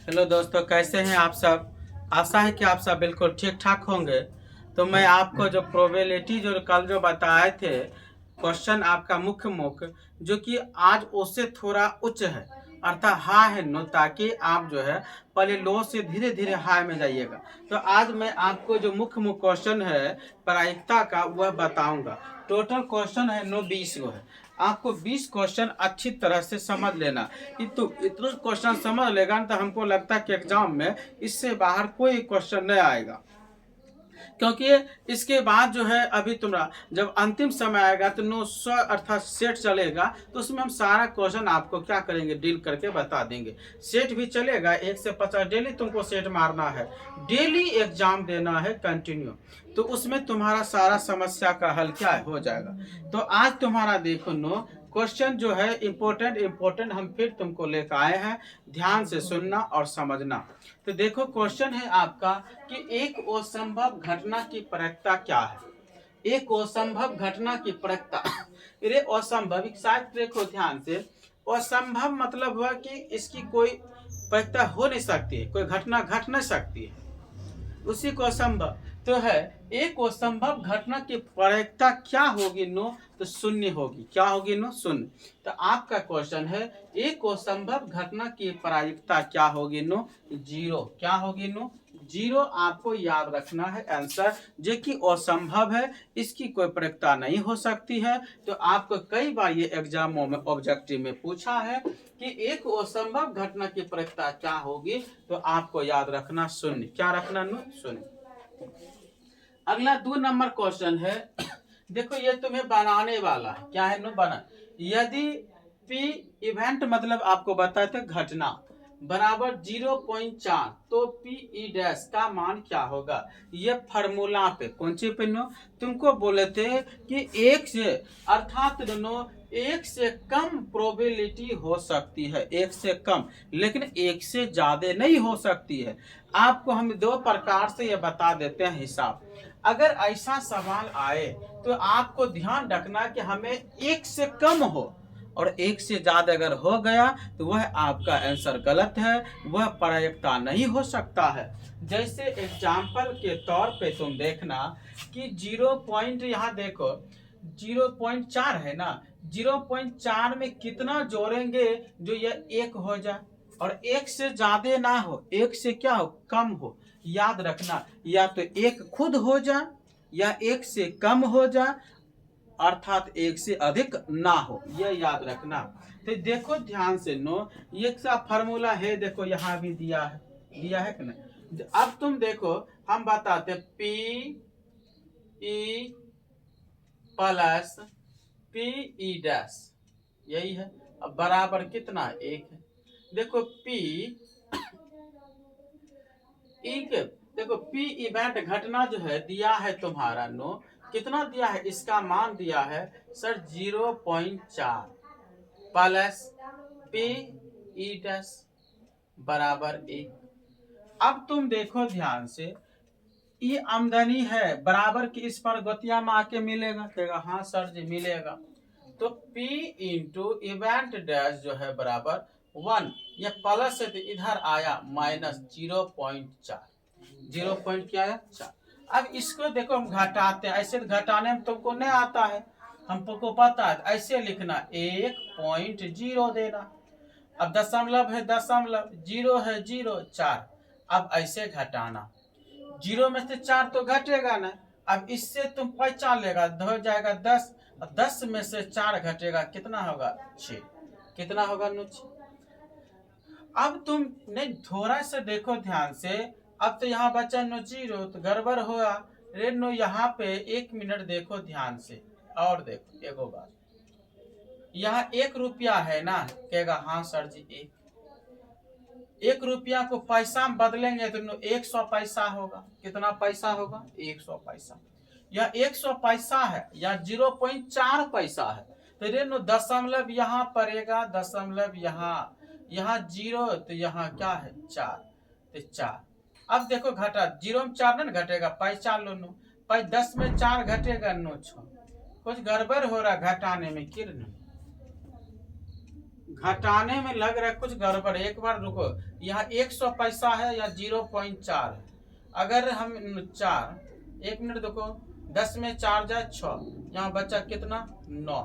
Hello दोस्तों, कैसे हैं आप सब। आशा है कि आप सब बिल्कुल ठीक ठाक होंगे। तो मैं आपको जो प्रोबेबिलिटी जो कल जो बताए थे क्वेश्चन आपका मुख्य जो कि आज उससे थोड़ा उच्च है, अर्थात हाई है नो, ताकि आप जो है पहले लो से धीरे धीरे हाई में जाइएगा। तो आज मैं आपको जो मुख्य क्वेश्चन है प्रायिकता का वह बताऊंगा। टोटल क्वेश्चन है 20 गो है। आपको 20 क्वेश्चन अच्छी तरह से समझ लेना। इतना क्वेश्चन समझ लेगा तो हमको लगता है कि एग्जाम में इससे बाहर कोई क्वेश्चन नहीं आएगा, क्योंकि इसके बाद जो है अभी तुम्हारा जब अंतिम समय आएगा तो 900 अर्थात सेट चलेगा, तो उसमें हम सारा क्वेश्चन आपको क्या करेंगे डील करके बता देंगे। सेट भी चलेगा 1 से 50 डेली तुमको सेट मारना है, डेली एग्जाम देना है कंटिन्यू, तो उसमें तुम्हारा सारा समस्या का हल क्या हो जाएगा। तो आज तुम्हारा देखो क्वेश्चन जो है इम्पोर्टेंट हम फिर तुमको लेकर आए हैं, ध्यान से सुनना और समझना। तो देखो क्वेश्चन है आपका कि एक असंभव घटना की प्रायिकता क्या है। एक असंभव घटना की प्रायिकता अरे असंभव शायद देखो ध्यान से, असंभव मतलब हुआ कि इसकी कोई प्रायिकता हो नहीं सकती है, कोई घटना घट नहीं सकती है, उसी को असंभव तो है। एक असंभव घटना की प्रायिकता क्या होगी तो शून्य होगी। क्या होगी शून्य। तो आपका क्वेश्चन है एक असंभव घटना की प्रायिकता क्या होगी जीरो। क्या होगी जीरो। आपको याद रखना है आंसर, जो कि असंभव है, इसकी कोई प्रायिकता नहीं हो सकती है। तो आपको कई बार ये एग्जामों में ऑब्जेक्टिव में पूछा है कि एक असंभव घटना की प्रायिकता क्या होगी, तो आपको याद रखना शून्य। क्या रखना शून्य। अगला 2 नंबर क्वेश्चन है। देखो ये तुम्हें बनाने वाला है, क्या है बना। यदि पी इवेंट मतलब आपको बताते घटना बराबर 0.4 तो पी ई डैश का मान क्या होगा। ये फार्मूला पे कौन सी पे तुमको बोले थे कि एक से अर्थात एक से कम प्रोबेबिलिटी हो सकती है, एक से कम, लेकिन एक से ज्यादा नहीं हो सकती है। आपको हम 2 प्रकार से ये बता देते हैं हिसाब। अगर ऐसा सवाल आए तो आपको ध्यान रखना कि हमें एक से कम हो, और एक से ज्यादा अगर हो गया तो वह आपका आंसर गलत है, वह प्रायिकता नहीं हो सकता है। जैसे एग्जाम्पल के तौर पे तुम देखना कि 0 पॉइंट यहाँ देखो 0.4 है ना, 0.4 में कितना जोड़ेंगे जो यह 1 हो जाए, और 1 से ज्यादा ना हो, 1 से क्या हो कम हो। याद रखना या तो 1 खुद हो जाए या 1 से कम हो जाए, अर्थात 1 से अधिक ना हो, यह याद रखना। तो देखो ध्यान से ये फार्मूला है, देखो यहाँ भी दिया है कि नहीं। अब तुम देखो हम बताते P E plus P E dash, यही है। अब बराबर कितना 1 है। देखो पी ई के देखो पी इवेंट घटना जो है दिया है तुम्हारा कितना दिया है, इसका मान दिया है sir 0.4 plus P E dash बराबर 1। अब तुम देखो ध्यान से, ये आमदनी है बराबर की इस पर गोतिया में आके मिलेगा, कहेगा हाँ सर जी मिलेगा। तो P इंटू इवेंट डैश जो है बराबर 1, ये प्लस है तो इधर आया माइनस 0.4। 0 क्या आया 4। अब इसको देखो हम घटाते हैं, ऐसे घटाने में तुमको नहीं आता है, हमको पता है ऐसे लिखना 1.0 देना। अब दशमलव है दशमलव, 0 है 0 4। अब ऐसे घटाना, 0 में से 4 तो घटेगा ना। अब इससे तुम पहचान लेगा, हो जाएगा 10, 10 में से 4 घटेगा कितना होगा 6। कितना होगा 6। अब तुम नहीं थोड़ा सा देखो ध्यान से, अब तो यहाँ बचा 0 तो गड़बड़ हुआ रे यहाँ पे 1 मिनट देखो ध्यान से, और देखो एगो बात, यहाँ 1 रुपया है ना, कहेगा हाँ सर जी 1 रुपया को पैसा में बदलेंगे तो 100 पैसा होगा। कितना पैसा होगा 100 पैसा। यह 100 पैसा है या 0.4 पैसा है, तो रे दशमलव यहाँ पड़ेगा, दशमलव यहाँ 0 तो यहाँ क्या है 4, तो 4। अब देखो घटा 0 में 4 नहीं घटेगा, पैसा लो 10 में 4 घटेगा 6। कुछ गड़बड़ हो रहा घटाने में, किरण घटाने में लग रहा है कुछ गड़बड़। एक बार रुको, यहाँ 100 पैसा है या 0.4 है। अगर हम 4, 1 मिनट देखो, 10 में 4 जाए 6, यहाँ बचा कितना 9।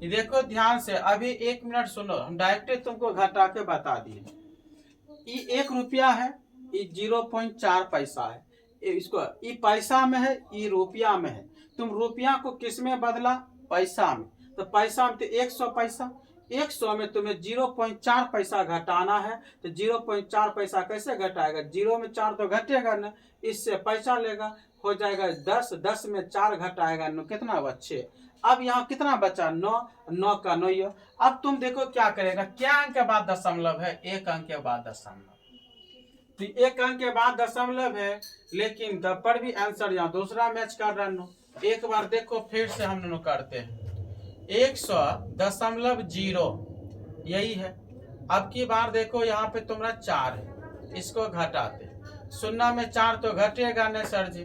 ये देखो ध्यान से, अभी 1 मिनट सुनो, हम डायरेक्ट तुमको घटा के बता दिए। ये 1 रुपया है, ये 0.4 पैसा है। इसको ये पैसा में है, ये रुपया में है। तुम रुपया को किस में बदला? पैसा में। तो पैसा में तो 100 पैसा, 100 में तुम्हें 0.4 पैसा घटाना है। तो 0.4 पैसा कैसे घटाएगा? 0 में 4 तो घटेगा ना, इससे पैसा लेगा, हो जाएगा 10, 10 में 4 घटाएगा 9, कितना बचे? अब यहाँ कितना बचा? 9, 9 का 9। अब तुम देखो क्या करेगा, क्या अंक के बाद दशमलव है? 1 अंक के बाद दशमलव। तो 1 अंक के बाद दशमलव है, लेकिन द पर भी आंसर यहाँ दूसरा मैच कर रहा है। एक बार देखो फिर से हम दोनों करते हैं। 100.0 यही है। अब की बार देखो यहाँ पे तुम्हारा 4 है, इसको घटाते। 0 में 4 तो घटेगा नहीं सर जी।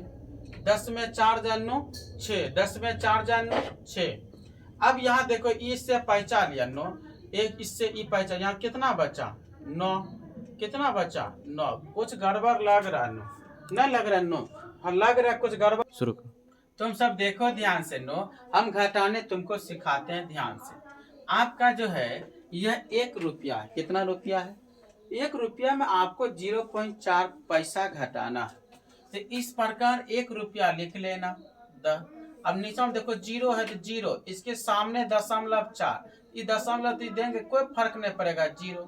10 में 4 जानो 6, 10 में 4 जानो 6। अब यहाँ देखो, इससे पैसा लिया 9, एक इससे ई पैसा, यहाँ कितना बचा? 9। कितना बचा? 9। कुछ गड़बड़ लग रहा है, 9 नहीं लग रहा है? 9 हाँ लग रहा है कुछ गड़बड़। शुरू तुम सब देखो ध्यान से, 9 हम घटाने तुमको सिखाते हैं ध्यान से। आपका जो है यह 1 रुपया है। कितना रुपया है? 1 रुपया में आपको 0.4 पैसा घटाना है। तो इस प्रकार 1 रुपया लिख लेना। अब नीचे में देखो 0 है तो 0, इसके सामने 0.4, ये दशमलव देंगे कोई फर्क नहीं पड़ेगा। 0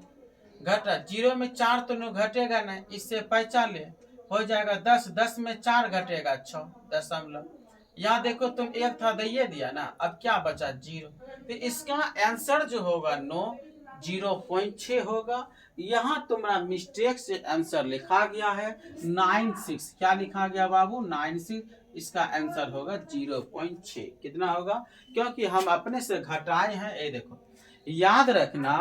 घटा, 0 में 4 तो न घटेगा नहीं, इससे पैसा ले, हो जाएगा 10, 10 में 4 घटेगा 6 दशमलव। यहाँ देखो तुम 1 था दे दिया ना, अब क्या बचा? 0। तो इसका आंसर जो होगा 9, 0.6 होगा। यहाँ तुम्हारा मिस्टेक से आंसर लिखा गया है 96। क्या लिखा गया बाबू? 96। इसका आंसर होगा 0.6। कितना होगा? क्योंकि हम अपने से घटाए हैं। ये देखो याद रखना,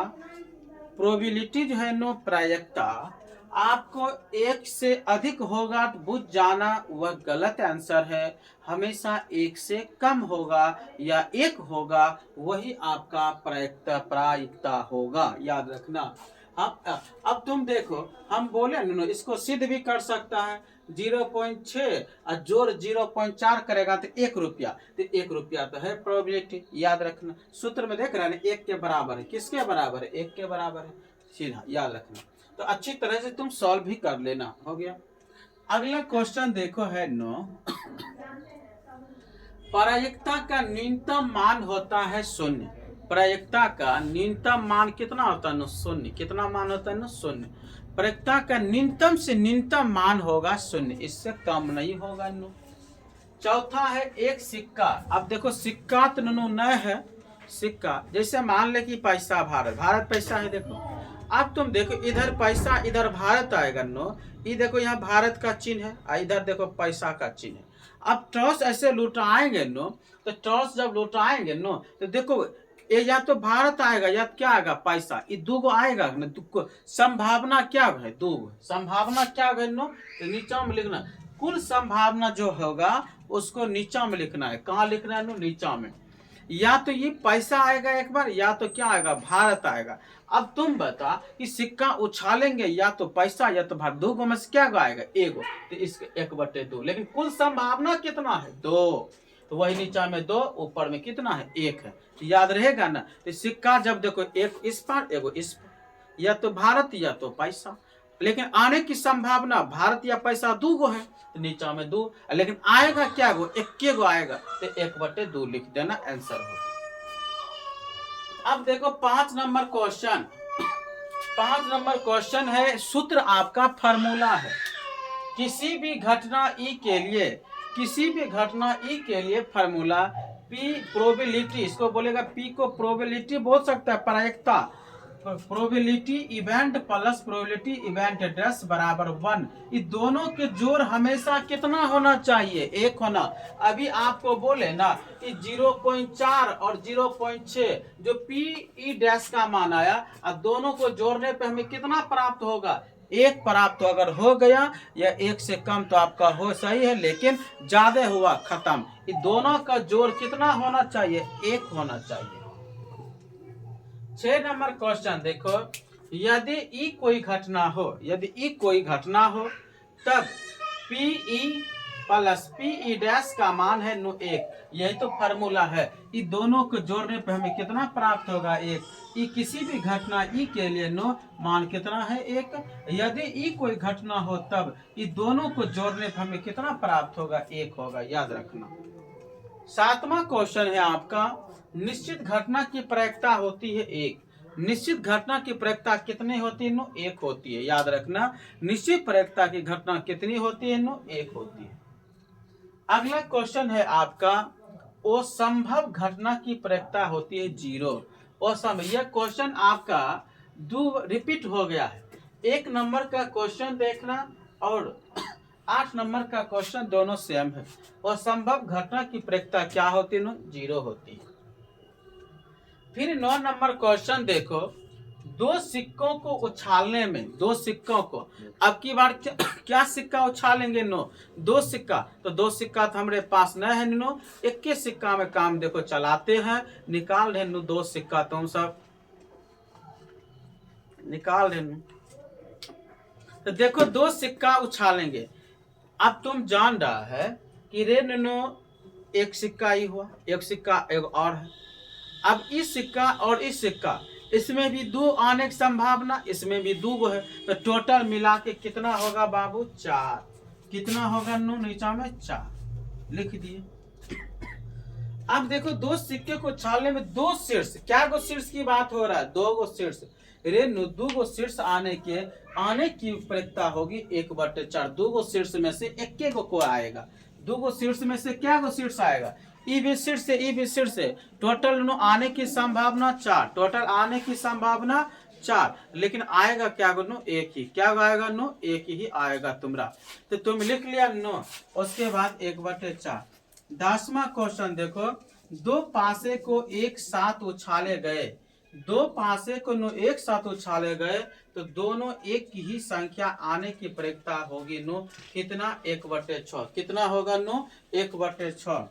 प्रोबेबिलिटी जो है नो, प्रायिकता आपको 1 से अधिक होगा तो बुझ जाना वह गलत आंसर है। हमेशा 1 से कम होगा या 1 होगा वही आपका प्रायिकता होगा, याद रखना। अब तुम देखो, हम बोले नो, इसको सिद्ध भी कर सकता है। 0.6 और जोड़ 0.4 करेगा तो 1 रुपया। तो 1 रुपया तो है प्रोबेबिलिटी, याद रखना। सूत्र में देख रहा है 1 के बराबर है। किसके बराबर है? 1 के बराबर है, सीधा याद रखना। तो अच्छी तरह से तुम सॉल्व भी कर लेना। हो गया। अगला क्वेश्चन देखो है 9। प्रायिकता का न्यूनतम मान होता है 0। प्रायिकता का न्यूनतम मान कितना होता है? 0। कितना मान होता है? 0। प्रायिकता का न्यूनतम से न्यूनतम मान होगा 0, इससे कम नहीं होगा। चौथा है एक सिक्का। अब देखो सिक्का तो न है, सिक्का जैसे मान ले कि पैसा भारत पैसा है। देखो अब तुम देखो, इधर पैसा, इधर भारत आएगा नो। ये देखो यहाँ भारत का चिन्ह है, इधर देखो पैसा का चिन्ह है। अब टॉस ऐसे लुटाएंगे नो, तो टॉस जब लुटाएंगे नो, तो देखो ये या तो भारत आएगा या क्या आएगा? पैसा। ये 2 आएगा ना, संभावना क्या है? 2 संभावना क्या है नो, तो नीचा में लिखना। कुल संभावना जो होगा उसको नीचा में लिखना है। कहाँ लिखना है नो? नीचा में। या तो ये पैसा आएगा एक बार, या तो क्या आएगा? भारत आएगा। अब तुम बता कि सिक्का उछालेंगे या तो पैसा या तो भारत, 2 में से क्या आएगा? 1। तो इसके 1/2, लेकिन कुल संभावना कितना है? 2। तो वही नीचा में 2, ऊपर में कितना है? 1 है। तो याद रहेगा ना। तो सिक्का जब देखो 1 इस पर, 1 इस पर, या तो भारत या तो पैसा, लेकिन आने की संभावना भारत या पैसा 2 है, तो नीचा में 2, लेकिन आएगा क्या? 1 आएगा, तो 1/2 लिख देना, आंसर हो। अब देखो 5 नंबर क्वेश्चन। 5 नंबर क्वेश्चन है, सूत्र आपका फार्मूला है। किसी भी घटना ई के लिए फार्मूला पी प्रोबेबिलिटी, इसको बोलेगा पी को प्रोबेबिलिटी बोल सकता है, प्रायिकता। Probability event plus probability event dress बराबर 1। ये दोनों के जोड़ हमेशा कितना होना चाहिए? 1 होना। अभी आपको बोले ना कि 0.4 और 0.6 जो पी ई डैश का मान आया, और दोनों को जोड़ने पे हमें कितना प्राप्त होगा? 1 प्राप्त। अगर हो गया या 1 से कम तो आपका हो सही है, लेकिन ज्यादा हुआ खत्म। ये दोनों का जोड़ कितना होना चाहिए? 1 होना चाहिए। 6 नंबर क्वेश्चन देखो, यदि ई कोई घटना हो, यदि ई कोई घटना हो तब पीई प्लस पीई डैश का मान है नो 1। यही तो फार्मूला है। ई दोनों को जोड़ने पे हमें कितना प्राप्त होगा 1। ई किसी भी घटना ई के लिए नो मान कितना है 1। यदि ई कोई घटना हो तब ई दोनों को जोड़ने पे हमें कितना प्राप्त होगा 1 होगा, याद रखना। 7वां क्वेश्चन है आपका, निश्चित घटना की प्रायिकता होती है 1। निश्चित घटना की प्रायिकता कितनी होती है नो 1 होती है, याद रखना। निश्चित प्रायिकता की घटना कितनी होती है नो 1 होती है। अगला क्वेश्चन है आपका, असंभव घटना की प्रायिकता होती है 0। असंभव, यह क्वेश्चन आपका दो रिपीट हो गया है। 1 नंबर का क्वेश्चन देखना और 8 नंबर का क्वेश्चन दोनों सेम है। असंभव घटना की प्रायिकता क्या होती है नो 0 होती है। फिर 9 नंबर क्वेश्चन देखो, दो सिक्कों को उछालने में, दो सिक्कों को अब की बार क्या सिक्का उछालेंगे नो 2 सिक्का। तो 2 सिक्का तो हमारे पास न है नो, एक के सिक्का में काम देखो चलाते हैं, निकाल रहे नो 2 सिक्का, तुम सब निकाल रहे नो। तो देखो 2 सिक्का उछालेंगे। अब तुम जान रहा है कि रे नो एक सिक्का ही हुआ, एक सिक्का एक और है। अब इस सिक्का और इस सिक्का, इसमें भी 2 आने की संभावना, इसमें भी 2 है। तो टोटल मिला के कितना होगा बाबू 4। कितना होगा नो नीचा में 4 लिख दिए। अब देखो 2 सिक्के को छालने में 2 शीर्ष, क्या गो शीर्ष की बात हो रहा है 2 गो शीर्ष। रे 2 गो शीर्ष आने की प्रायिकता होगी 1/4। 2 गो शीर्ष में से एक को आएगा। 2 गो शीर्ष में से क्या गो शीर्ष आएगा, ई भी शीर्ष से ई भी शीर्ष से। टोटल नो आने की संभावना 4, टोटल आने की संभावना 4, लेकिन आएगा क्या गो नो 1 ही। क्या आएगा नो 1 ही आएगा तुम्हारा। तो तुम लिख लिया नो, उसके बाद 1/4। 10वां क्वेश्चन देखो, 2 पासे को एक साथ उछाले गए, 2 पासे को नो एक साथ उछाले गए तो दोनों एक ही संख्या आने की प्रायिकता होगी नो कितना 1/6। कितना होगा नो 1/6।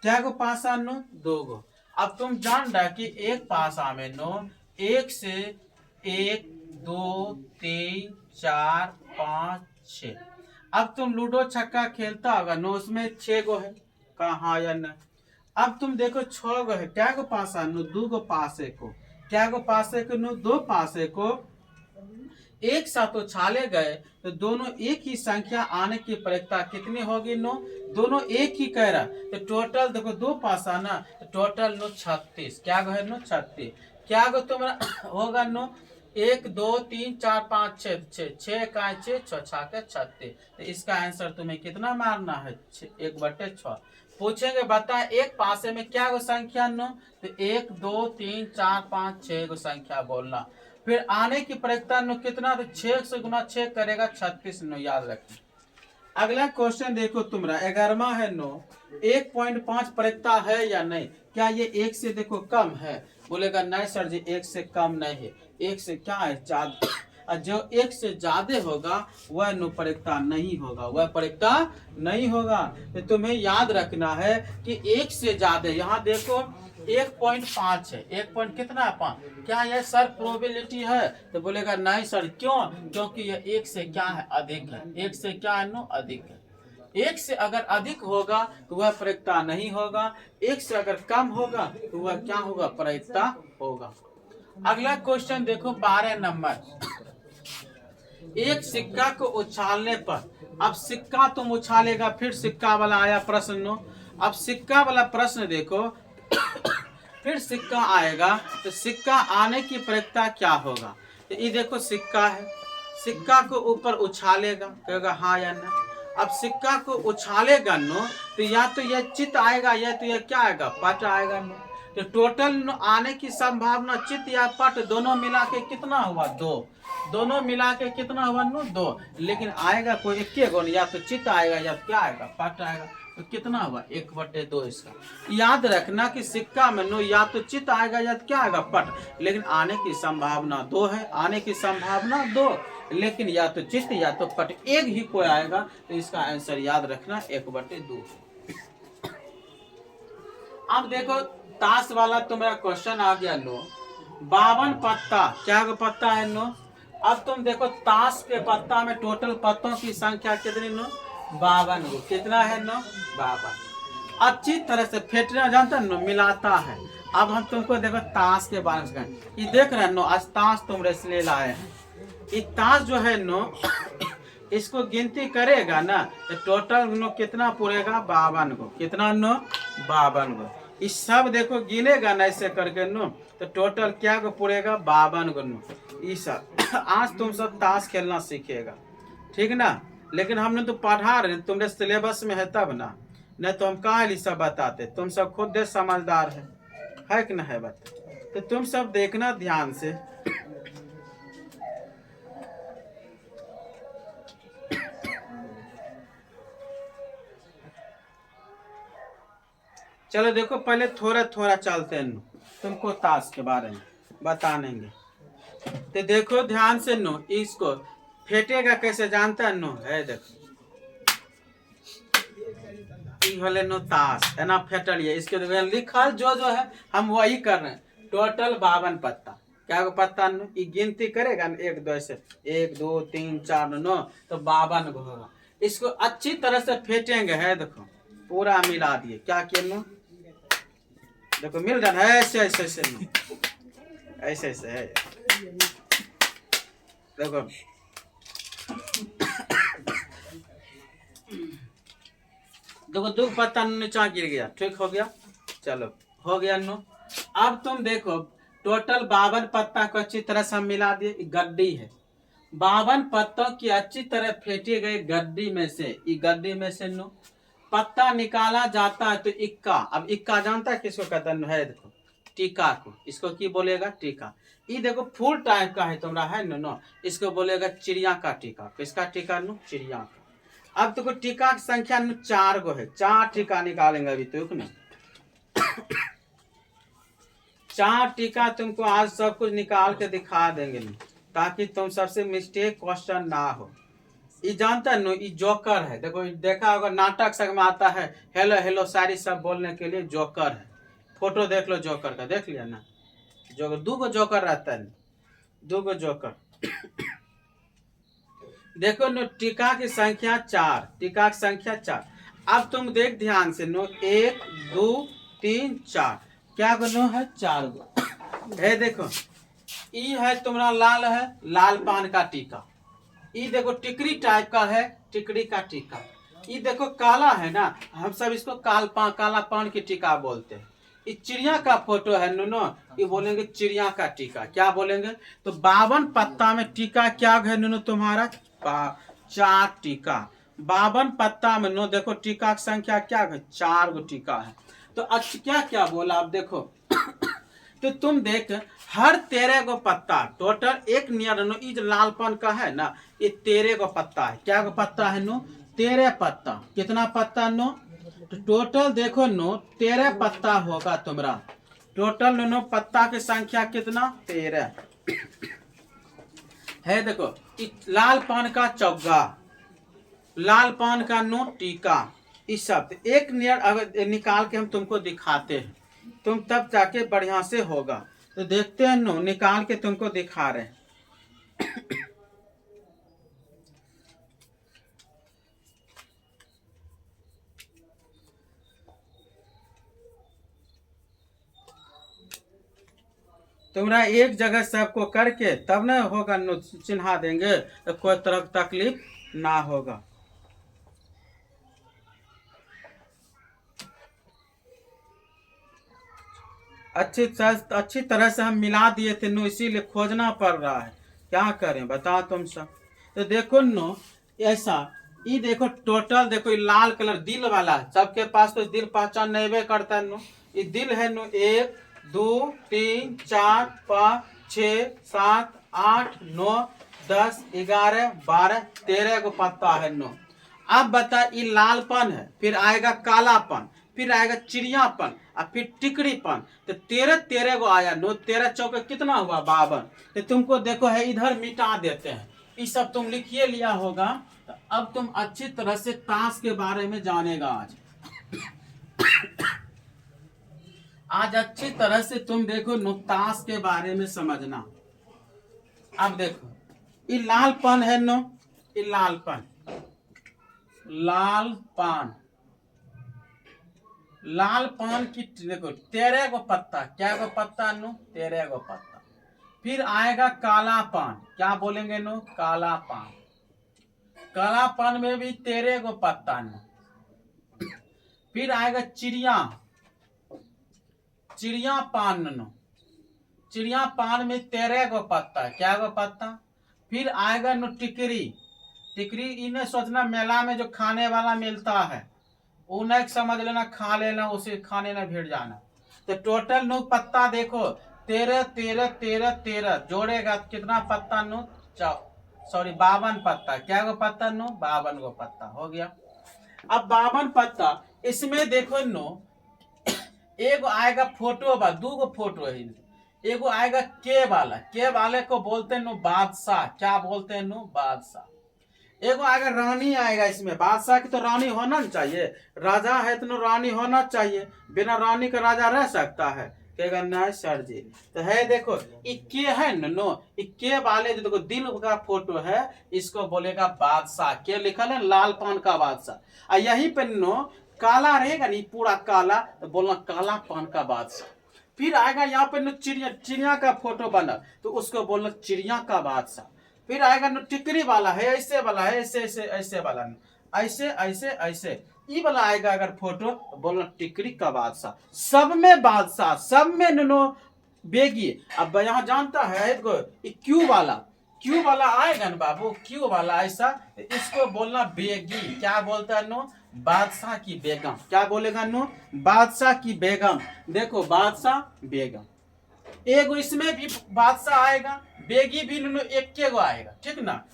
क्या गो पासा नो 2 गो। अब तुम जान रहा कि एक पासा में नो 1 से 1 2 3 4 5 6। अब तुम लूडो छक्का खेलता होगा नो, उसमें 6 गो है, कहा या न। अब तुम देखो 6 गो है, क्या गो पासा नो 2 गो पासे को, क्या गो पासे को नो 2 पासे को एक साथ उछाले गए तो दोनों एक ही संख्या आने की प्रायिकता कितनी होगी नो, दोनों एक ही कह रहा। तो टोटल देखो 2 पासा ना, तो टोटल नो 36। क्या गो है नो 36। क्या गो तुम्हारा होगा नो 1 2 3 4 5 6 6 का 6 6 के 36। तो इसका आंसर तुम्हें कितना मारना है 1/6। पूछेंगे बता एक पासे में क्या गो संख्या नो, तो 1 2 3 4 5 6 गो संख्या बोलना। फिर आने की प्रायिकता नो कितना, तो 6 से गुना 6 करेगा 36 नो, याद रखना। अगला क्वेश्चन देखो तुम्हारा 11वां है नो, 1.5 प्रायिकता है या नहीं। क्या ये 1 से देखो कम है, बोलेगा नहीं सर जी 1 से कम नहीं है। 1 से क्या है ज्यादा, जो 1 से ज्यादा होगा वह नो प्रायिकता नहीं होगा, वह प्रायिकता नहीं होगा। तो तुम्हें याद रखना है कि 1 से ज्यादा, यहाँ देखो 1.5 है, 1 पॉइंट कितना है 5। क्या यह सर प्रोबेबिलिटी है, तो बोलेगा नहीं सर, क्यों, क्योंकि यह 1 से क्या है अधिक है, 1 से क्या है नो अधिक है। 1 से अगर अधिक होगा तो वह प्रायिकता नहीं होगा, 1 से अगर कम होगा तो वह क्या होगा प्रायिकता होगा। अगला क्वेश्चन देखो 12 नंबर, एक सिक्का को उछालने पर, अब सिक्का तुम उछालेगा, फिर सिक्का वाला आया प्रश्न नो। अब सिक्का वाला प्रश्न देखो फिर सिक्का आएगा तो सिक्का आने की प्रायिकता क्या होगा। तो ये देखो सिक्का है, सिक्का को ऊपर उछालेगा, कहेगा हाँ या ना। अब सिक्का को उछालेगा नो, तो या तो यह चित आएगा या तो यह क्या आएगा पट आएगा नो। तो टोटल आने की संभावना चित या पट दोनों मिला के कितना हुआ 2, दोनों मिला के कितना हुआ नो 2, लेकिन आएगा कोई एक गो, या तो चित आएगा या क्या आएगा पट आएगा। तो कितना हुआ 1/2 इसका। याद रखना कि सिक्का में नो या तो चित आएगा या तो क्या आएगा पट, लेकिन आने की संभावना 2 है, आने की संभावना 2, लेकिन या तो चित या तो पट एक ही कोई आएगा। तो इसका आंसर याद रखना 1/2। अब देखो ताश वाला तुम्हारा क्वेश्चन आ गया नो, 52 पत्ता, क्या गो पत्ता है नो। अब तुम देखो ताश के पत्ता में टोटल पत्तों की संख्या कितनी नो, 52 गो। कितना है नो, 52। अच्छी तरह से फेंटना जानता नो, मिलाता है। अब हम तुमको देखो ताश के बारे में ये देख रहे हैं नो, आज ताश तुम रेस ले लाए हैं। ये ताश जो है नो इसको गिनती करेगा ना तो टोटल नो कितना पूरेगा, 52 गो। कितना नो, 52 गो। इस सब देखो गिनेगा ना ऐसे करके नो तो टोटल क्या को पूरेगा, 52 गो नो। ये सब आज तुम सब ताश खेलना सीखेगा, ठीक ना। लेकिन हमने तो पढ़ा रहे, तुम्हारे सिलेबस में है तब ना, नहीं तो हम कहाँ ये सब बताते। तुम सब खुद दे समझदार है कि ना है बात। तो तुम सब देखना ध्यान से। चलो देखो पहले थोड़ा थोड़ा चलते हैं तुमको ताश के बारे में बता देंगे। तो देखो ध्यान से नो, इसको फेंटेगा कैसे जानता है नो, है देखो होले नो ताश है ना, फेंटलिए। इसके लिखल जो जो है हम वही कर रहे हैं। टोटल 52 पत्ता, क्या गो पत्ता नो, ये गिनती करेगा ना 1 2 से 1 2 3 4 9 तो 52 गो होगा। इसको अच्छी तरह से फेंटेंगे, है देखो पूरा मिला दिए। क्या किए नो, देखो मिल रहा है ऐसे ऐसे ऐसे ऐसे ऐसे है देखो। देखो 2 पत्ता नीचा गिर गया, ठीक हो गया। चलो हो गया नो। अब तुम देखो टोटल 52 पत्ता को अच्छी तरह से मिला दिए। गड्डी है, 52 पत्तों की अच्छी तरह फेंटी गई गड्डी में से, गड्डी में से नो पत्ता निकाला जाता है तो इक्का। अब इक्का जानता है किसको कहता है, देखो टीका को। इसको की बोलेगा, टीका। ये देखो फूल टाइप का है तुम्हारा है नो, इसको बोलेगा चिड़िया का टीका। किसका टीका नो, चिड़िया का। अब देखो टीका की संख्या नो 4 गो है, 4 टीका निकालेंगे अभी तो ना। 4 टीका तुमको आज सब कुछ निकाल के दिखा देंगे ताकि तुम सबसे मिस्टेक क्वेश्चन ना हो। ये जानता है नो, ये जोकर है। देखो देखा होगा नाटक सब में आता है, हेलो हेलो सारी सब बोलने के लिए जोकर है। फोटो देख लो जोकर का, देख लिया ना। जोकर 2 गो जोकर रहता है, 2 गो जोकर। देखो नो टीका की संख्या 4, टीका की संख्या 4। अब तुम देख ध्यान से नो, 1 2 3 4, क्या गो नो है, 4 गो है। देखो ये है तुम्हारा लाल है, लाल पान का टीका। ये देखो टिकरी टाइप का है, टिकरी का टीका। ये देखो काला है ना, हम सब इसको काला पान की टीका बोलते हैं। ये चिड़िया का फोटो है नो, ये बोलेंगे चिड़िया का टीका। क्या बोलेंगे, तो 52 पत्ता में टीका क्या है नो तुम्हारा, 4 टीका। 52 पत्ता में नो देखो टीका की संख्या क्या है, 4 गो टीका है। तो अच्छा क्या क्या बोला आप देखो। तो तुम देख हर 13 गो पत्ता टोटल एक नियर नो, ये लालपन का है ना, ये 13 गो पत्ता है। क्या गो पत्ता है नो, 13 पत्ता। कितना पत्ता नो, तो टोटल देखो नो 13 पत्ता होगा तुम्हारा। टोटल नो पत्ता की संख्या कितना, 13 है। देखो लाल पान का चौगा, लाल पान का नो टीका, इस सब एक नियर अगर निकाल के हम तुमको दिखाते हैं, तुम तब जाके बढ़िया से होगा। तो देखते हैं नो, निकाल के तुमको दिखा रहे हैं। तुम्हारा एक जगह सबको करके तब ना होगा नो, चिन्हा देंगे तो कोई तरह की तकलीफ ना होगा। अच्छी तरह से हम मिला दिए थे नो, इसीलिए खोजना पड़ रहा है। क्या करें बताओ तुम सब। तो देखो नो ऐसा, ये देखो टोटल देखो ये लाल कलर दिल वाला है, सबके पास तो दिल पहचान नहीं करता है नो। ये दिल है नो, 1 2 3 4 5 6 7 8 9 10 11 12 13 गो पत्ता है नो। अब बता ये लालपन है, फिर आएगा कालापन, फिर आएगा चिड़ियापन और फिर टिकड़ीपन। तो 13 गो आया नो, 13 चौके कितना हुआ, 52। तो तुमको देखो है इधर मिटा देते हैं, ये सब तुम लिखिए लिया होगा। तो अब तुम अच्छी तरह से ताश के बारे में जानेगा आज। आज अच्छी तरह से तुम देखो ताश के बारे में समझना। अब देखो ये लालपन है नो, ये लालपन, लाल पान, लाल पान की देखो 13 गो पत्ता, क्या गो पत्ता नो, 13 गो पत्ता। फिर आएगा काला पान, क्या बोलेंगे नो, काला पान, काला पान में भी 13 गो पत्ता नो। फिर आएगा चिड़िया, चिड़िया पान नो, चिड़िया पान में 13 गो पत्ता, क्या गो पत्ता। फिर आएगा नो टिकरी, टिकरी इन्हें सोचना मेला में जो खाने वाला मिलता है, उन्हें समझ लेना, खा लेना, उसे खाने ना भिड़ जाना। तो टोटल नो पत्ता देखो 13 13 13 13 जोड़ेगा कितना पत्ता नो, 52 पत्ता, क्या गो पत्ता नो, 52 गो पत्ता हो गया। अब 52 पत्ता, इसमें देखो नो एगो आएगा फोटो बा, 2 गो फोटो है, एगो आएगा के वाला, के वाले को बोलते हैं नो बादशाह, क्या बोलते हैं नो, बादशाह। एगो आएगा रानी आएगा, इसमें बादशाह की तो रानी होना चाहिए, राजा है तो रानी होना चाहिए, बिना रानी का राजा रह सकता है, कहेगा नहीं सर जी। तो है देखो इक्के है नो, इक्के वाले जो देखो दिल का फोटो है, इसको बोलेगा बादशाह, के लिखल है लाल पान का बादशाह। और यही पे नो काला रहेगा नहीं, पूरा काला, तो बोलना काला पान का बादशाह। फिर आएगा यहाँ पे नो चिड़िया, चिड़िया का फोटो बना, तो उसको बोलना चिड़िया का बादशाह। फिर आएगा नो टिकरी वाला है, ऐसे वाला है, ऐसे ऐसे ऐसे वाला, ऐसे ऐसे ऐसे ये वाला आएगा अगर फोटो, तो बोलना टिकरी का बादशाह। सब में बादशाह, सब में नो बेगी। अब यहाँ जानता है क्यू वाला, क्यू वाला आएगा ना बाबू, क्यू वाला ऐसा, इसको बोलना बेगी, क्या बोलता है नो, बादशाह की बेगम, क्या बोलेगा नो, बादशाह की बेगम। देखो बादशाह बेगम, एगो इसमें भी बादशाह आएगा, बेगी भी नो एक गो आएगा, ठीक ना।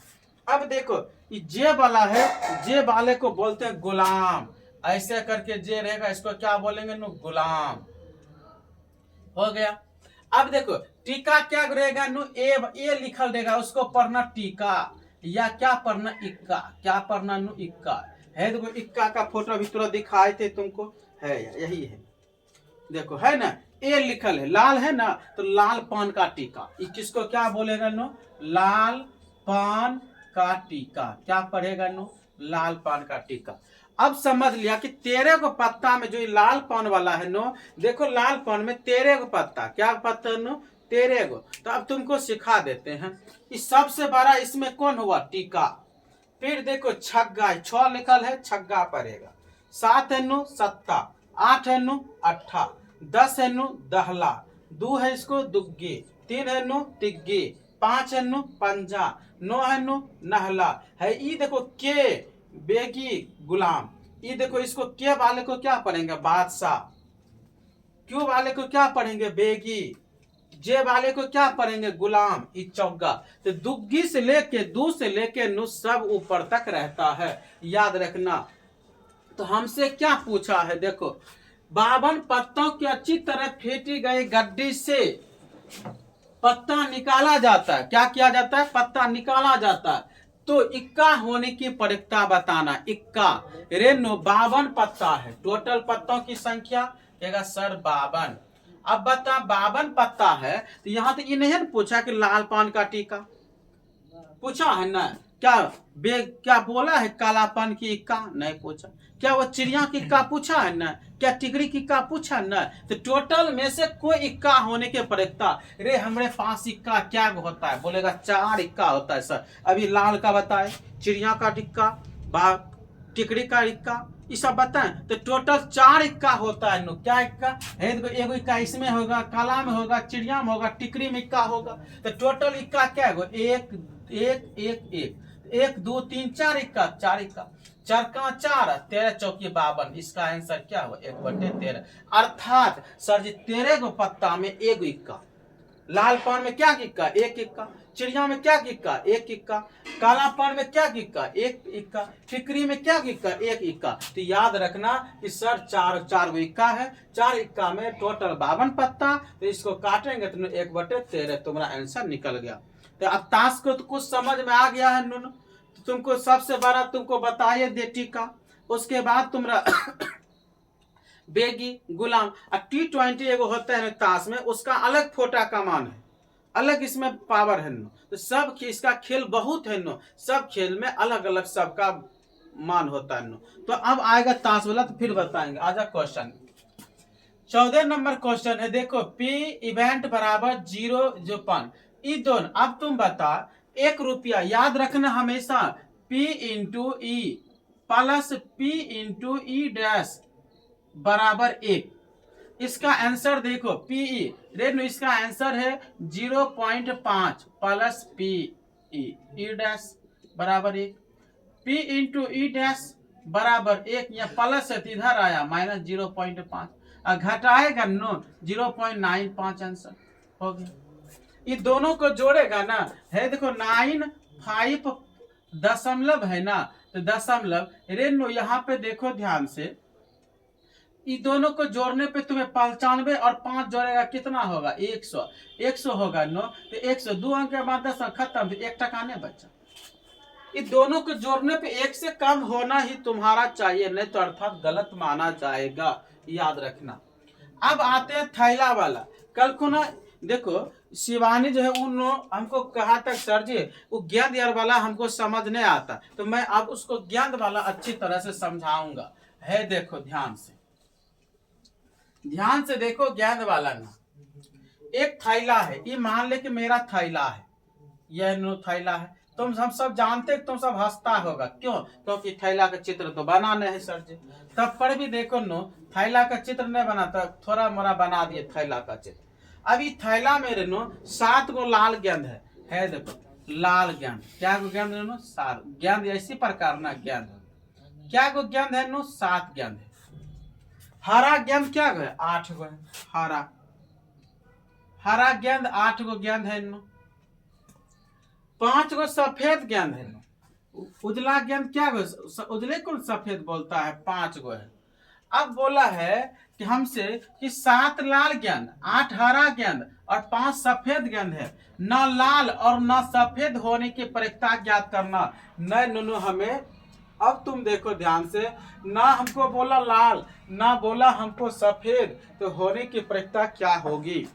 अब देखो ये जे वाला है, जे वाले को बोलते हैं गुलाम, ऐसे करके जे रहेगा, इसको क्या बोलेंगे नो, गुलाम हो गया। अब देखो टीका क्या रहेगा नो, ए लिखल रहेगा, उसको पढ़ना टीका, या क्या पढ़ना, इक्का, क्या पढ़ना नो, इक्का है। देखो इक्का का फोटो भी तुरंत दिखाए थे तुमको, है यही है, देखो है ना, ए लिखल है, लाल है ना, तो लाल पान का टीका, किसको क्या बोलेगा नो, लाल पान का टीका, क्या पढ़ेगा नो, लाल पान का टीका। अब समझ लिया कि 13 को पत्ता में जो लाल पान वाला है नो, देखो लाल पान में 13 को पत्ता, क्या पत्ता नो, 13 को। तो अब तुमको सिखा देते हैं, इस सबसे बड़ा इसमें कौन हुआ, टीका। फिर देखो छग्गा, 6 निकल है, छग्गा पड़ेगा, 7 है नो सत्ता, 8 है नो अट्ठा, 10 है नो दहला, 2 है इसको दुग्गी, 3 है नो तिग्गी, 5 है नो पंजा, 9 है नो नहला है। ये देखो के बेगी गुलाम, ये देखो इसको के वाले को क्या पढ़ेंगे, बादशाह, क्यों वाले को क्या पढ़ेंगे, बेगी, जे वाले को क्या पढ़ेंगे, गुलाम, ई चौगा। तो दुग्गी से लेके दू से लेके नु सब ऊपर तक रहता है, याद रखना। तो हमसे क्या पूछा है, देखो 52 पत्तों की अच्छी तरह फेंटी गई गड्डी से पत्ता निकाला जाता है, क्या किया जाता है, पत्ता निकाला जाता है। तो इक्का होने की प्रयोगता बताना, इक्का रेनो 52 पत्ता है, टोटल पत्तों की संख्या कहेगा सर 52। अब बता 52 पत्ता है, तो यहाँ तो इन्हें पूछा कि लाल पान का टीका पूछा है ना, क्या बोला है कालापन की इक्का, नहीं पूछा। क्या वो चिड़िया की इक्का पूछा है ना, क्या टिकरी की इक्का पूछा ना। तो टोटल में से कोई इक्का होने के प्रयोगता, रे हमारे पास इक्का क्या होता है, बोलेगा 4 इक्का होता है सर। अभी लाल का बताए, चिड़िया का इक्का, टिकरी का इक्का, ये सब बताएं। तो टोटल 4 इक्का होता है नो, क्या इक्का है, एगो इक्का इसमें होगा, काला में होगा, चिड़िया में होगा, टिकरी में इक्का होगा। तो टोटल इक्का क्या है, 1 1 1 1 1 2 3 4 इक्का, 4 इक्का, 4 का 4, 13 चौकी 52, इसका आंसर क्या हुआ, 1/13। अर्थात सर जी 13 को पत्ता में एगो इक्का, लाल पान में क्या इक्का, 1 इक्का, चिड़िया में क्या इक्का, 1 इक्का, काला पान में क्या इक्का, 1 इक्का, टिकरी में क्या इक्का, 1 इक्का। तो याद रखना कि सर 4 इक्का है, 4 इक्का में टोटल 52 पत्ता, तो इसको काटेंगे तो 1/13 तुम्हारा आंसर निकल गया। तो अब ताश को तो कुछ समझ में आ गया है नुन, तो तुमको सबसे बड़ा तुमको बताइए दे टीका, उसके बाद तुम्हारा बेगी, गुलाम। T20 एगो होता है ताश में, उसका अलग फोटा का मान है, अलग इसमें पावर है नो। तो सब इसका खेल बहुत है नो, सब खेल में अलग अलग सबका मान होता है नो। तो अब आएगा ताश वाला, तो फिर बताएंगे। आजा क्वेश्चन 14 नंबर क्वेश्चन है, देखो P इवेंट बराबर 0 ये दोनों। अब तुम बता, 1 रुपया, याद रखना हमेशा P into E plus P into ई डैश बराबर 1। इसका आंसर देखो पीई रेनो, इसका आंसर है 0.5 प्लस पीई डैश बराबर 1। पी इंटू ई डैश बराबर 1, या प्लस है तो इधर आया माइनस 0.5, और घटाएगा नो 0.95, आंसर हो गया। ये दोनों को जोड़ेगा ना, है देखो 95 दशमलव है ना, तो दशमलव रेनो यहाँ पे देखो ध्यान से, ये दोनों को जोड़ने पे तुम्हें 95 और 5 जोड़ेगा कितना होगा 100, 100 होगा नो, तो 100 2 अंक के बाद 10 खत्म, 1 टका नहीं बचा। ये दोनों को जोड़ने पे 1 से कम होना ही तुम्हारा चाहिए, नहीं तो अर्थात गलत माना जाएगा, याद रखना। अब आते हैं थैला वाला। कल को ना देखो शिवानी जो है उन हमको कहा तक सर जी वो गेंद यार वाला हमको समझ नहीं आता, तो मैं अब उसको गेंद वाला अच्छी तरह से समझाऊंगा। है देखो ध्यान से देखो, गेंद वाला ना, एक थैला है, ये मान ले कि मेरा थैला है, यह नो थैला है। तुम हम सब जानते, तुम सब हंसता होगा, क्यों? क्योंकि थैला का चित्र तो बनाने है सर जी। तब पर भी देखो नो, थैला का चित्र नहीं बनाता, थोड़ा मोड़ा बना दिए थैला का चित्र। अब ये थैला में नो 7 गो लाल गेंद है देखो लाल गेंद। क्या गो गेंद नो? 7 गेंद, इसी प्रकार ना गेंद। क्या गो गेंद है नो? 7 गेंद है। हरा गेंद क्या गो है? 8 गो है। हरा गेंद 8 गो गेंद है नो। 5 गो सफेद गेंद है नो। उजला गेंद क्या गो? उजले को सफेद बोलता है, 5 गो है। अब बोला है कि हमसे कि 7 लाल गेंद, 8 हरा गेंद और 5 सफेद गेंद है, न लाल और न सफेद होने की प्रक्रिया ज्ञात करना। न नुनु हमें, अब तुम देखो ध्यान से, ना हमको बोला लाल, ना बोला हमको सफेद, तो होने की प्रक्रिया क्या होगी?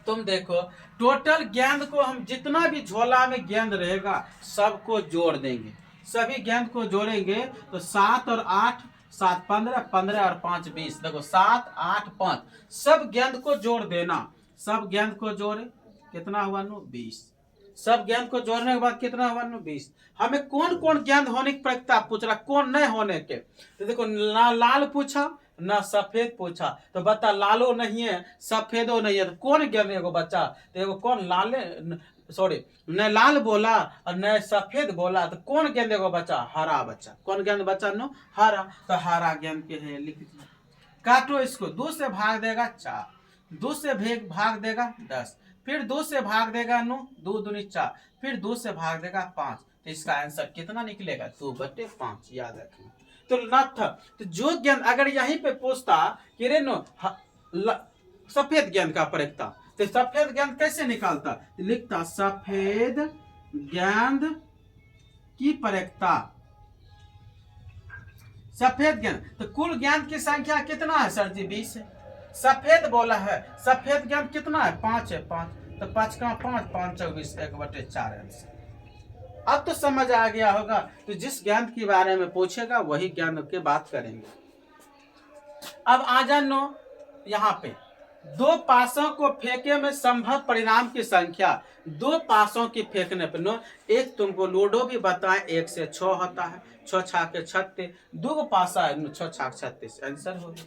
तुम देखो टोटल गेंद को हम जितना भी झोला में गेंद रहेगा सबको जोड़ देंगे, सभी गेंद को जोड़ेंगे तो 7 और 8, 7 15, 15 और 5 20। देखो 7 8 5 सब गेंद को जोड़ देना, सब गेंद को जोड़े कितना हुआ नो 20। सब गेंद को जोड़ने के बाद कितना हुआ नो 20। हमें कौन कौन गेंद होने की प्रक्रिया पूछ रहा, कौन नहीं होने के। तो देखो ना लाल पूछा ना सफेद पूछा, तो बता लालो नहीं है सफेदो नहीं है, तो कौन गेंद एगो बच्चा? तो एगो कौन लाले, सॉरी न लाल बोला और न सफेद बोला, तो कौन गेंद एगो बच्चा? हरा बच्चा। कौन गेंद बच्चा नो? हरा। तो हरा गेंद के है, लिख दिया। काटो इसको, 2 से भाग देगा 4, 2 से भाग देगा 10, फिर 2 से भाग देगा नो 2 दूनी 4, फिर 2 से भाग देगा 5। तो इसका आंसर कितना निकलेगा? 2/5, याद रखना। तो नथ, तो जो गेंद अगर यहीं पे पूछता कि रे नो सफेद गेंद का प्रक्रिया, तो सफेद गेंद कैसे निकालता? लिखता सफेद गेंद की प्रक्रिया, सफेद गेंद। तो कुल गेंद की संख्या कितना है सर जी? 20 है। सफेद बोला है, सफेद गेंद कितना है? 5 है। 5 तो 5 का 5, 5 24, 1/4 आंसर। अब तो समझ आ गया होगा। तो जिस गेंद के बारे में पूछेगा वही गेंद की बात करेंगे। अब आ जानो यहाँ पे 2 पासों को फेंके में संभव परिणाम की संख्या। 2 पासों की फेंकने पर नो, एक तुमको लूडो भी बताएं, 1 से 6 होता है, 6 छाके 36, 2 पासा है 6 छाक 36, आंसर हो गया।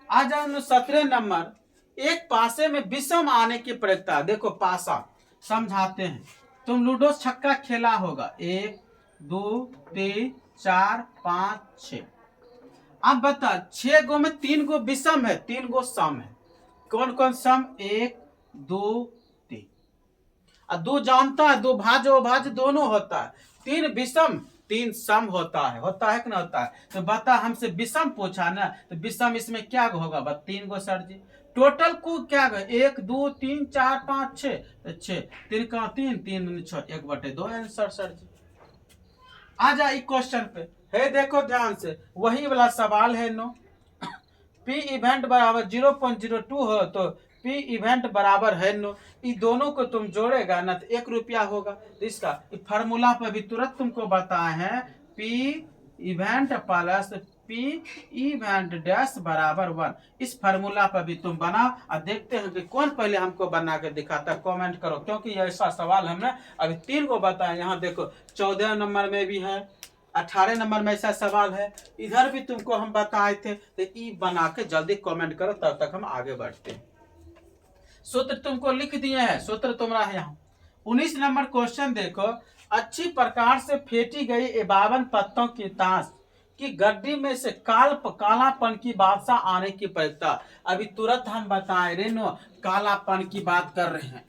आ जाओ 17 नंबर, एक पासे में विषम आने की प्रक्रिया। देखो पासा समझाते हैं। तुम लूडो छक्का खेला होगा, 1 2 3 4 5 6। अब बता 6 गो में 3 गो विषम है, 3 गो सम है। कौन कौन सम? 1 2 3। और 2 जानता है, 2 भाजो भाज दोनों होता है। 3 विषम 3 सम होता है कि ना होता है? तो बता हमसे विषम पूछा ना, तो विषम इसमें क्या होगा? बस 3 गो सर जी। टोटल को क्या गए? 1 2 3 4 5 6, 6 3 का 3 3 6, 1/2 आंसर सर जी। आ जा क्वेश्चन पे, है देखो ध्यान से, वही वाला सवाल है नो। पी इवेंट बराबर 0.02 हो तो पी इवेंट बराबर है नो, इन दोनों को तुम जोड़ेगा ना तो 1 रुपया होगा। तो इसका फार्मूला पर भी तुरंत तुमको बताए हैं, P event plus P event dash बराबर 1। इस फार्मूला पर भी तुम बना और देखते हैं कि कौन पहले हमको बना के दिखाता है, कमेंट करो, क्योंकि ऐसा सवाल हमने अभी 3 को बताया। यहाँ देखो 14 नंबर में भी है, 18 नंबर में ऐसा सवाल है, इधर भी तुमको हम बताए थे। तो ई बना के जल्दी कमेंट करो, तब तक हम आगे बढ़ते हैं। सूत्र तुमको लिख दिए हैं, सूत्र तुम्हारा है यहाँ। 19 नंबर क्वेश्चन देखो, अच्छी प्रकार से फेंटी गई 52 पत्तों की ताश की गड्डी में से कालापन की बादशाह आने की प्रयत्ता। अभी तुरंत हम बताए रेनो, कालापन की बात कर रहे हैं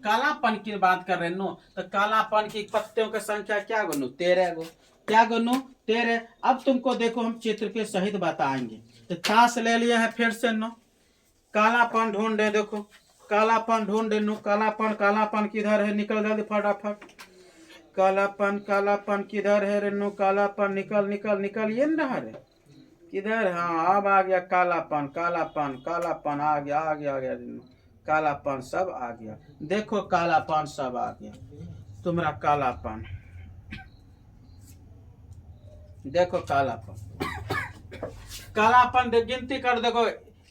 कालापन की बात कर रहे हैं नो, तो कालापन की पत्तियों की संख्या क्या गुनो, 13 गो। क्या गुनो, 13। अब तुमको देखो हम चित्र के सहित बताएंगे। तो ताश ले लिया है फिर से नो, कालापन ढूंढे, देखो कालापन ढूंढे नो, कालापन किधर है, निकल जल्दी फटाफट। कालापन किधर है रे नो, कालापन निकल निकल निकल, ये ना रे किधर, हाँ अब आ गया कालापन आ गया नो, कालापन सब आ गया। देखो कालापन सब आ गया तुम्हारा, कालापन देखो, कालापन गिनती कर देखो,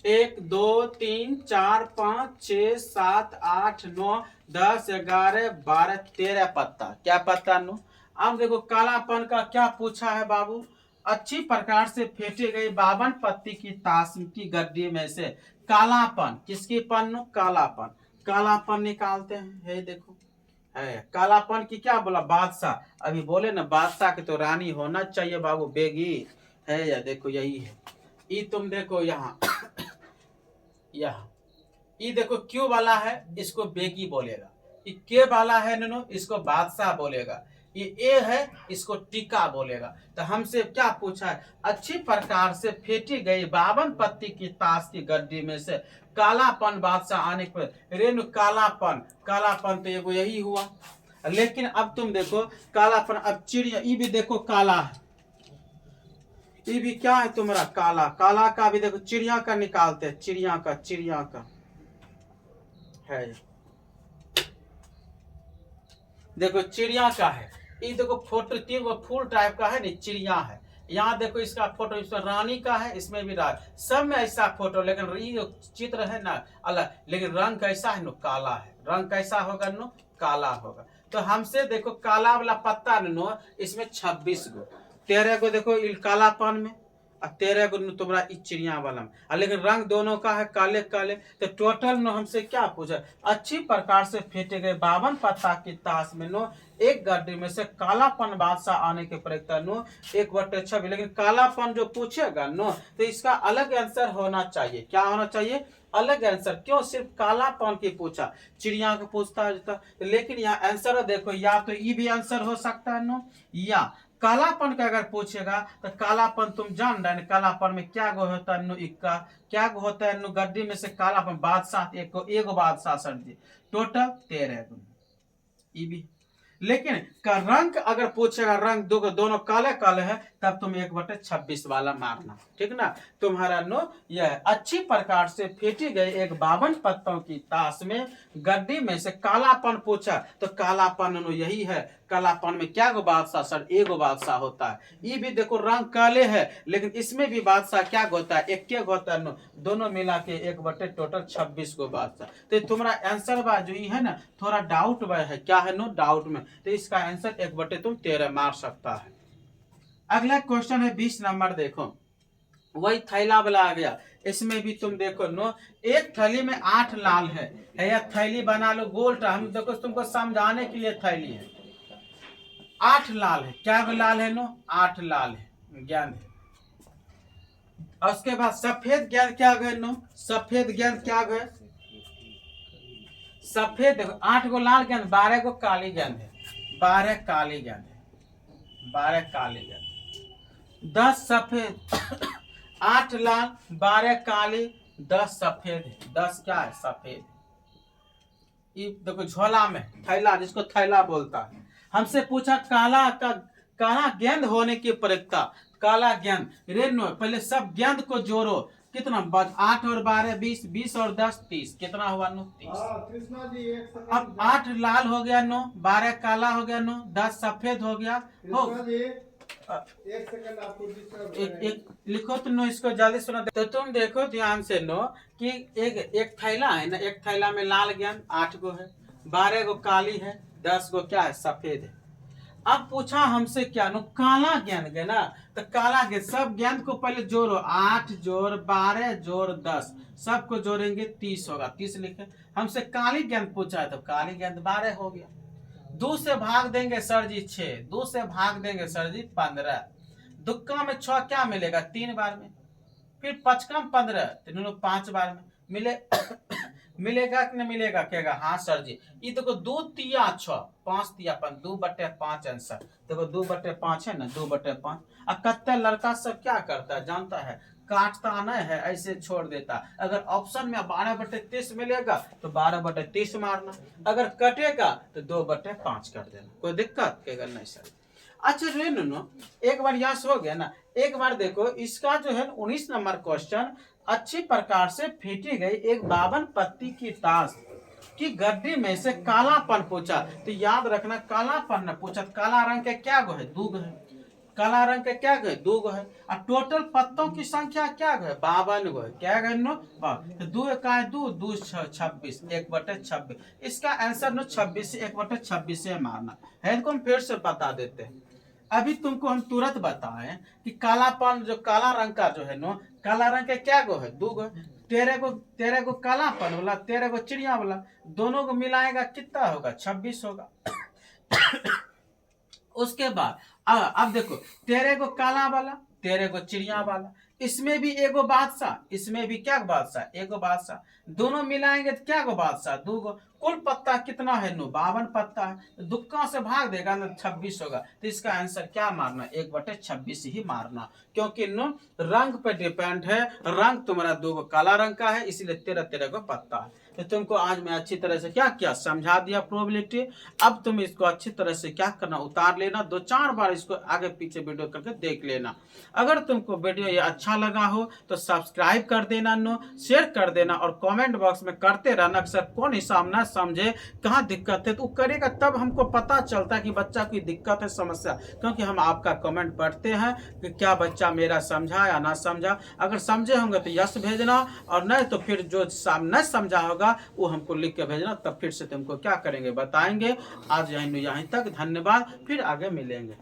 1 2 3 4 5 6 7 8 9 10 11 12 13 पत्ता। क्या पत्ता नो। अब देखो कालापन का क्या पूछा है बाबू, अच्छी प्रकार से फेंटी गई 52 पत्ती की ताश की गड्डी में से कालापन, किसकी पन नो, कालापन निकालते हैं। है देखो, है कालापन की क्या बोला, बादशाह। अभी बोले ना बादशाह की तो रानी होना चाहिए बाबू, बेगी है या देखो यही है। ये तुम देखो यहाँ ये देखो क्यू वाला है, इसको बेगी बोलेगा। ये के वाला है नो, इसको बादशाह बोलेगा। ये ए है, इसको टीका बोलेगा। तो हमसे क्या पूछा है, अच्छी प्रकार से फेंटी गई 52 पत्ती की ताश की गड्डी में से कालापन बादशाह आने पर रेनु, कालापन तो एगो यही हुआ। लेकिन अब तुम देखो कालापन, अब चिड़िया, ये भी देखो काला है, ये भी क्या है तुम्हारा, काला का भी देखो, चिड़िया का निकालते हैं, चिड़िया का है, देखो चिड़िया का है। ये देखो फोटो 3 गो फूल टाइप का है, नहीं चिड़िया है। यहाँ देखो इसका फोटो, इसमें रानी का है, इसमें भी रानी, सब में ऐसा फोटो, लेकिन ये जो चित्र है ना अलग, लेकिन रंग कैसा है नो, काला है। रंग कैसा होगा नो, काला होगा। तो हमसे देखो काला वाला पत्ता नो, इसमें 26 गो, 13 गो देखो कालापन में, और 13 गो तुम्हारा चिड़िया वाला में, लेकिन रंग दोनों का है काले। तो टोटल नो हमसे क्या पूछा, अच्छी प्रकार से फेंटे गए 52 पत्ता की ताश में नो एक गड्ढे में से कालापन बादशाह आने के प्रयत्न नो 1/26। लेकिन कालापन जो पूछेगा नो, तो इसका अलग आंसर होना चाहिए। क्या होना चाहिए, अलग आंसर। क्यों सिर्फ कालापन की पूछा, चिड़िया को पूछता है। लेकिन यहाँ आंसर देखो, या तो ये भी आंसर हो सकता है नो, या कालापन का अगर पूछेगा तो कालापन तुम जान रहे, कालापन में क्या गो होता है नो, इक्का क्या गो होता है नो, गड्डी में से कालापन बादशाह एगो बादशाह सर दी, टोटल 13 गो। ये भी, लेकिन का रंग अगर पूछेगा, रंग दोनों काले है, तब तुम 1/26 वाला मारना, ठीक ना। तुम्हारा नो यह अच्छी प्रकार से फेंटी गई एक 52 पत्तों की ताश में गड्डी में से कालापन पूछा, तो कालापन नो यही है। कालापन में क्या गो बादशाह सर, एगो बादशाह होता है। ये भी देखो रंग काले है, लेकिन इसमें भी बादशाह क्या होता है, एक होता है नो, दोनों मिला के 1/26 गो बादशाह। तो तुम्हारा आंसर बा जो है ना, थोड़ा डाउट बा है, क्या है नो, डाउट में। तो इसका आंसर 1/13 मार सकता है। अगला क्वेश्चन है 20 नंबर, देखो वही थैला वाला आ गया। इसमें भी तुम देखो नो, एक थैली में 8 लाल है, या थैली बना लो गोल। हम देखो तुमको समझाने के लिए थैली है, 8 लाल है। क्या लाल है नो, 8 लाल है, गेंद है। और उसके बाद सफेद गेंद क्या गए नो, सफेद गेंद क्या गए, सफेद देखो 8 गो लाल गेंद, 12 गो काली गेंद है, 12 काली गेंद है, 12 काली गेंद, 10 सफेद 8 लाल 12 काली 10 सफेद है, 10 क्या है, सफेद। ये देखो झोला में थैला, जिसको थैला बोलता है। हमसे पूछा काला गेंद होने की प्रयोक्ता, काला गेंद। रेनो पहले सब गेंद को जोड़ो, कितना 8 और 12 20, 20 और 10 30, कितना हुआ 9 30। कृष्णा जी एक सेकंड। अब 8 लाल हो गया 9, 12 काला हो गया 9, 10 सफेद हो गया। हो कृष्णा जी एक सेकंड आपको डिस्टर्ब एक लिखो तो नो, इसको जल्दी सुनो। तो तुम देखो ध्यान से नो कि एक थैला है ना, एक थैला में लाल गेंद 8 गो है, 12 गो काली है, 10 गो क्या है सफेद है। अब पूछा हमसे क्या नो, काला गेंद गए ना, तो काला गेंद सब गेंद को पहले जोड़ो, 8 जोड़ 12 जोड़ 10, सबको जोड़ेंगे 30 होगा, 30 लिखे। हमसे काली गेंद पूछा है तो काली गेंद 12 हो गया। 2 से भाग देंगे सर जी 6, 2 से भाग देंगे सर जी 15, दुक्का में 6 क्या मिलेगा 3 बार में, फिर 5 कम 15 तीनों 5 बार में मिले मिलेगा कि नहीं मिलेगा, कहेगा हाँ सर जी। ये देखो 2 तिया 6, 5 तिया 5, 2/5 आंसर। देखो 2/5 है ना, 2/5। अब कत्ते लड़का सब क्या करता है जानता है, काटता नहीं है, ऐसे छोड़ देता। अगर ऑप्शन में 12/30 मिलेगा तो 12/30 मारना, अगर कटेगा तो 2/5 कर देना, कोई दिक्कत कहेगा नहीं सर। अच्छा रेनू, एक बार यस हो गया ना, एक बार देखो इसका जो है 19 नंबर क्वेश्चन, अच्छी प्रकार से फेंटी गई एक 52 पत्ती की ताश की गड्डी में से कालापन पूछा। तो याद रखना कालापन न पूछा, काला रंग के क्या गो है 2 गो है, काला रंग के क्या गो है 2 गो है, और टोटल पत्तों की संख्या क्या गो है 52 गो है, क्या गए नो तो 2 का है 2, 2 26, 1/26। इसका आंसर नो 26 से 1/26 से मारना है। तो हम फिर से बता देते हैं, अभी तुमको हम तुरंत बताएं कि कालापन जो काला रंग का जो है नो, काला रंग के क्या गो है 2 गो, तेरे को कालापन वाला, तेरे को चिड़िया वाला, दोनों को मिलाएगा कितना होगा 26 होगा। उसके बाद अब देखो तेरे को काला वाला, तेरे को चिड़िया वाला, इसमें भी एगो बादशाह, इसमें भी क्या बादशाह एगो बादशाह, दोनों मिलाएंगे तो क्या गो बादशाह 2 गो। कुल पत्ता कितना है नो 52 पत्ता है, तो दुक्का से भाग देगा ना 26 होगा। तो इसका आंसर क्या मारना 1/26 ही मारना, क्योंकि नो रंग पे डिपेंड है, रंग तुम्हारा 2 गो काला रंग का है, इसीलिए 13 को पत्ता है। तो तुमको आज मैं अच्छी तरह से क्या किया समझा दिया प्रोबेबिलिटी। अब तुम इसको अच्छी तरह से क्या करना उतार लेना, 2-4 बार इसको आगे पीछे वीडियो करके देख लेना। अगर तुमको वीडियो ये अच्छा लगा हो तो सब्सक्राइब कर देना नो, शेयर कर देना, और कमेंट बॉक्स में करते रहना कि सर कौन हिसाब ना समझे कहाँ दिक्कत है, तो करेगा तब हमको पता चलता है कि बच्चा की दिक्कत है समस्या, क्योंकि हम आपका कमेंट पढ़ते हैं कि क्या बच्चा मेरा समझा या ना समझा। अगर समझे होंगे तो यस भेजना, और नहीं तो फिर जो नहीं समझा होगा वो हमको लिख के भेजना, तब फिर से तुमको क्या करेंगे बताएंगे। आज यहीं तक, धन्यवाद, फिर आगे मिलेंगे।